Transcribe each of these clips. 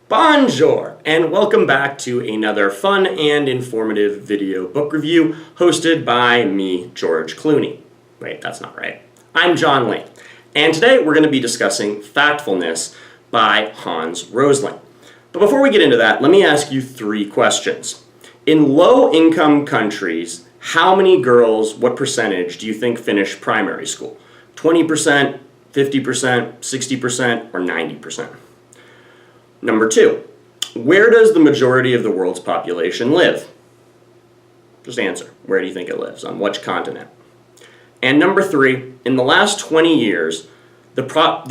Bonjour, and welcome back to another fun and informative video book review hosted by me, George Clooney. Wait, that's not right. I'm John Lane, and today we're going to be discussing Factfulness by Hans Rosling. But before we get into that, let me ask you three questions. In low-income countries, how many girls, what percentage do you think finish primary school? 20%, 50%, 60%, or 90%? Number two, where does the majority of the world's population live? Just answer. Where do you think it lives? On which continent? And number three, in the last 20 years, the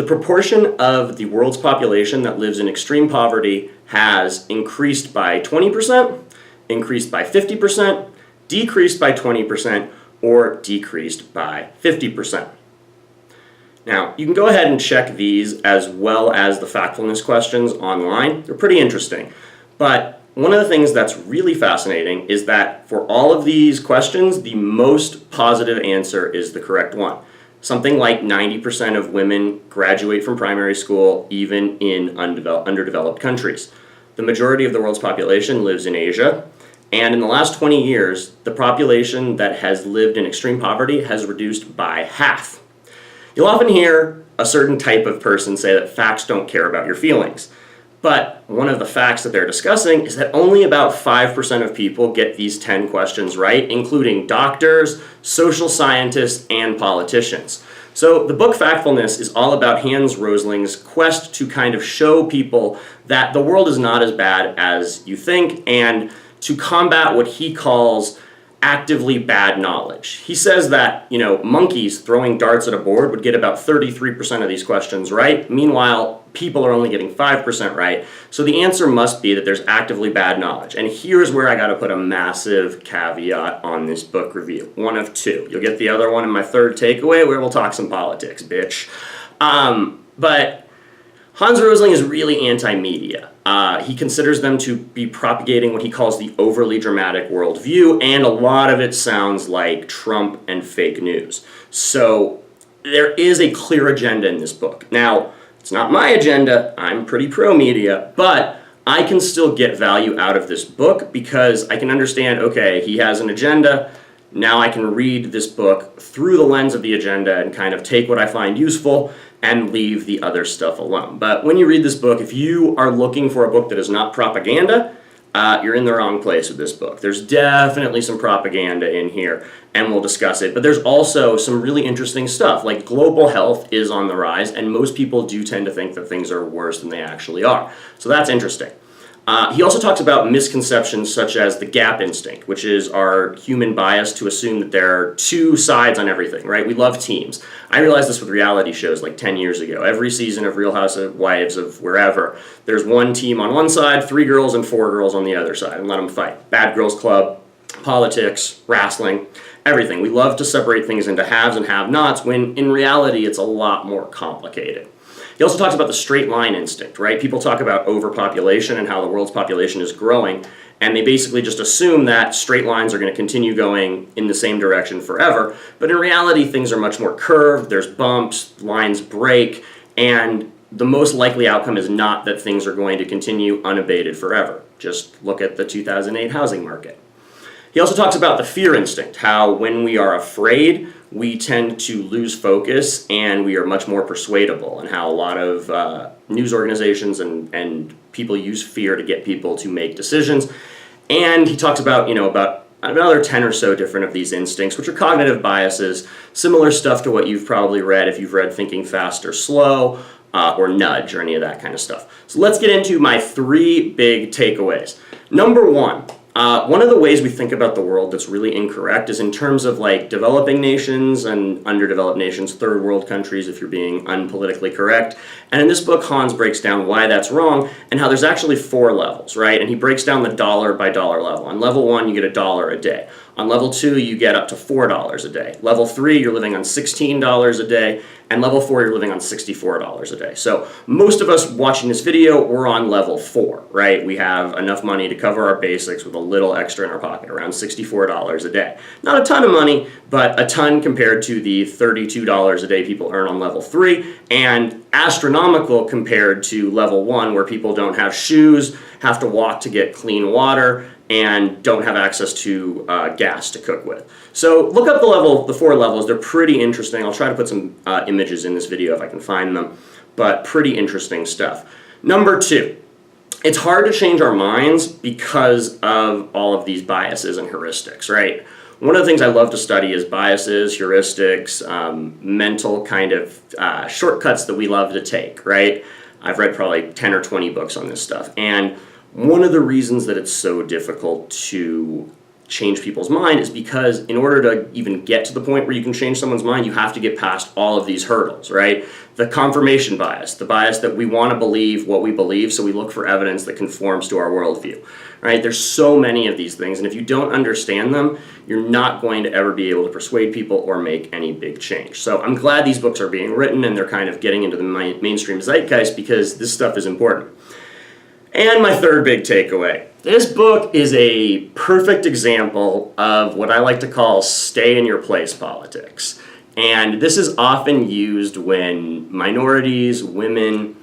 proportion of the world's population that lives in extreme poverty has increased by 20%, increased by 50%, decreased by 20%, or decreased by 50%. Now, you can go ahead and check these as well as the factfulness questions online. They're pretty interesting. But one of the things that's really fascinating is that for all of these questions, the most positive answer is the correct one. Something like 90% of women graduate from primary school even in underdeveloped countries. The majority of the world's population lives in Asia. And in the last 20 years, the population that has lived in extreme poverty has reduced by half. You'll often hear a certain type of person say that facts don't care about your feelings. But one of the facts that they're discussing is that only about 5% of people get these 10 questions right, including doctors, social scientists, and politicians. So the book Factfulness is all about Hans Rosling's quest to kind of show people that the world is not as bad as you think, and to combat what he calls actively bad knowledge. He says that, monkeys throwing darts at a board would get about 33% of these questions right. Meanwhile, people are only getting 5% right. So the answer must be that there's actively bad knowledge. And here's where I got to put a massive caveat on this book review. One of two. You'll get the other one in my third takeaway where we'll talk some politics, bitch. But Hans Rosling is really anti-media. He considers them to be propagating what he calls the overly dramatic worldview, and a lot of it sounds like Trump and fake news. So there is a clear agenda in this book. Now, it's not my agenda. I'm pretty pro-media, but I can still get value out of this book because I can understand, okay, he has an agenda. Now I can read this book through the lens of the agenda and kind of take what I find useful and leave the other stuff alone. But when you read this book, if you are looking for a book that is not propaganda, you're in the wrong place with this book. There's definitely some propaganda in here, and we'll discuss it. But there's also some really interesting stuff, like global health is on the rise, and most people do tend to think that things are worse than they actually are. So that's interesting. He also talks about misconceptions such as the gap instinct, which is our human bias to assume that there are two sides on everything, right? We love teams. I realized this with reality shows like 10 years ago. Every season of Real Housewives of wherever, there's one team on one side, 3 girls and 4 girls on the other side, and let them fight. Bad Girls Club, politics, wrestling, everything. We love to separate things into haves and have-nots when in reality it's a lot more complicated. He also talks about the straight line instinct, right? People talk about overpopulation and how the world's population is growing, and they basically just assume that straight lines are going to continue going in the same direction forever. But in reality, things are much more curved, there's bumps, lines break, and the most likely outcome is not that things are going to continue unabated forever. Just look at the 2008 housing market. He also talks about the fear instinct, how when we are afraid, we tend to lose focus and we are much more persuadable, and how a lot of news organizations and people use fear to get people to make decisions. And he talks about, about another 10 or so different of these instincts, which are cognitive biases, similar stuff to what you've probably read if you've read Thinking Fast or Slow, or Nudge, or any of that kind of stuff. So let's get into my 3 big takeaways. Number 1. One of the ways we think about the world that's really incorrect is in terms of like developing nations and underdeveloped nations, third world countries if you're being unpolitically correct. And in this book, Hans breaks down why that's wrong and how there's actually 4 levels, right? And he breaks down the dollar by dollar level. On level 1, you get $1 a day. On level 2, you get up to $4 a day. Level 3, you're living on $16 a day. And level 4, you're living on $64 a day. So most of us watching this video, we're on level 4, right? We have enough money to cover our basics with a little extra in our pocket, around $64 a day. Not a ton of money, but a ton compared to the $32 a day people earn on level 3, and astronomical compared to level 1, where people don't have shoes, have to walk to get clean water, and don't have access to gas to cook with. So look up the 4 levels. They're pretty interesting. I'll try to put some images in this video if I can find them, but pretty interesting stuff. Number 2, it's hard to change our minds because of all of these biases and heuristics, right? One of the things I love to study is biases, heuristics, mental kind of shortcuts that we love to take, right? I've read probably 10 or 20 books on this stuff, and one of the reasons that it's so difficult to change people's mind is because in order to even get to the point where you can change someone's mind, you have to get past all of these hurdles, right? The confirmation bias, the bias that we want to believe what we believe, so we look for evidence that conforms to our worldview, right? There's so many of these things, and if you don't understand them, you're not going to ever be able to persuade people or make any big change. So I'm glad these books are being written and they're kind of getting into the mainstream zeitgeist, because this stuff is important. And my third big takeaway. This book is a perfect example of what I like to call stay in your place politics. And this is often used when minorities, women,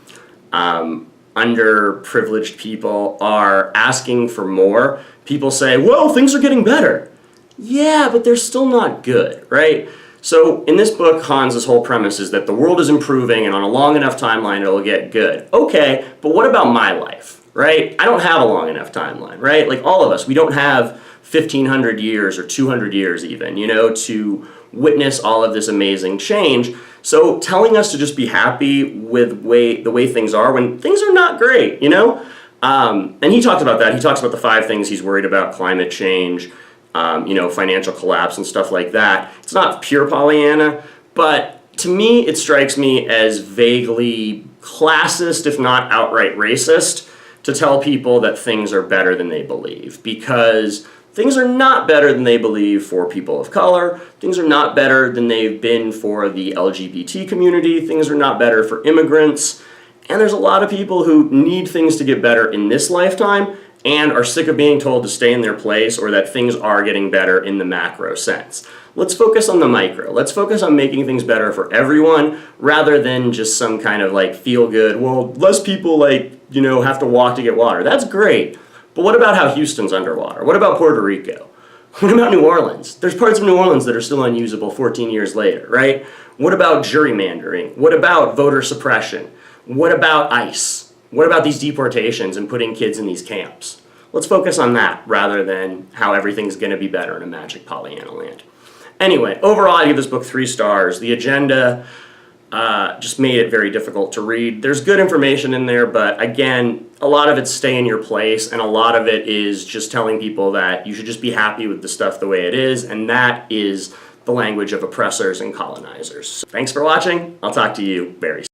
underprivileged people are asking for more. People say, well, things are getting better. Yeah, but they're still not good, right? So in this book, Hans' whole premise is that the world is improving, and on a long enough timeline, it'll get good. Okay, but what about my life? Right? I don't have a long enough timeline, right? Like all of us, we don't have 1,500 years or 200 years even, to witness all of this amazing change. So telling us to just be happy with the way things are when things are not great, And he talks about that. He talks about the 5 things he's worried about: climate change, financial collapse and stuff like that. It's not pure Pollyanna, but to me, it strikes me as vaguely classist, if not outright racist, to tell people that things are better than they believe, because things are not better than they believe for people of color. Things are not better than they've been for the LGBT community. Things are not better for immigrants. And there's a lot of people who need things to get better in this lifetime and are sick of being told to stay in their place, or that things are getting better in the macro sense. Let's focus on the micro. Let's focus on making things better for everyone, rather than just some kind of feel good, well, less people have to walk to get water. That's great. But what about how Houston's underwater? What about Puerto Rico? What about New Orleans? There's parts of New Orleans that are still unusable 14 years later, right? What about gerrymandering? What about voter suppression? What about ICE? What about these deportations and putting kids in these camps? Let's focus on that rather than how everything's going to be better in a magic Pollyanna land. Anyway, overall, I give this book 3 stars. The agenda just made it very difficult to read. There's good information in there, but again, a lot of it's stay in your place, and a lot of it is just telling people that you should just be happy with the stuff the way it is, and that is the language of oppressors and colonizers. So thanks for watching. I'll talk to you very soon.